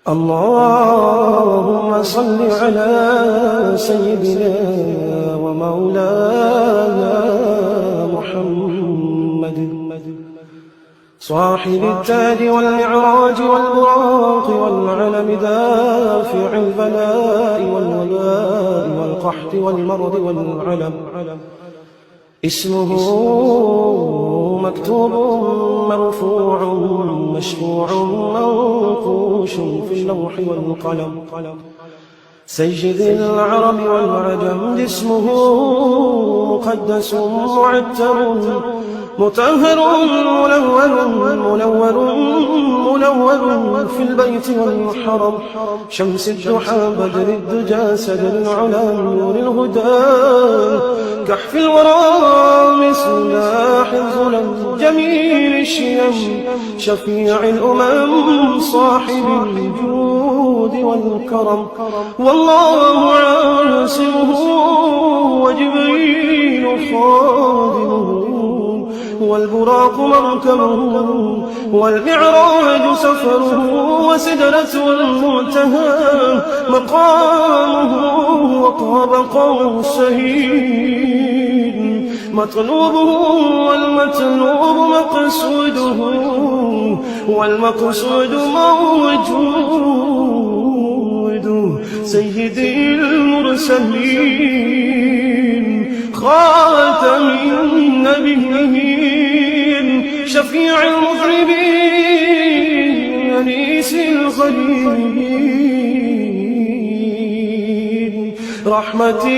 اللهم صل على سيدنا ومولانا محمد صاحب التاج والمعراج والبراق والعلم دافع البلاء والوباء والقحط والمرض والعلم اسمه مكتوب مرفوع مشفوع منقوش في اللوح والقلم سيد العرب والعجم جسمه مقدس معتر مطهر منور في البيت والحرم شمس الضحى بدر الدجى سدر العلا نور الهدى كحف الورى مصباح الظلم جميل الشيم شفيع الأمم صاحب الجود والكرم والله عاصمه وجبريل خادمه والبراق مركبه والمعراج سفره وسدرة المنتهى مقامه وقاب قوسين مطلوبه والمطلوب مقصوده والمقصود موجود سيدي المرسلين خاتم النبيين شفيع المذنبين أنيس الغريبين رحمة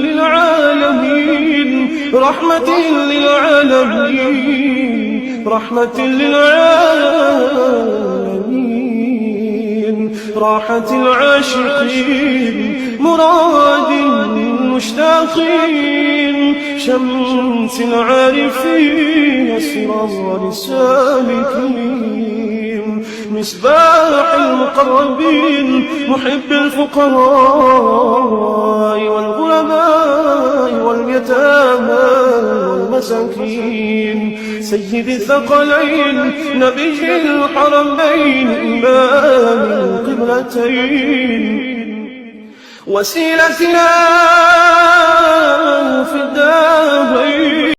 للعالمين رحمة للعالمين رحمة للعالمين راحة العاشقين مراد المشتاقين شمس العارفين سرار السالكين مصباح المقربين محب الفقراء والغرباء واليتامى والمساكين سيد الثقلين نبي الحرمين إمام القبلتين وسيلتنا في الدارين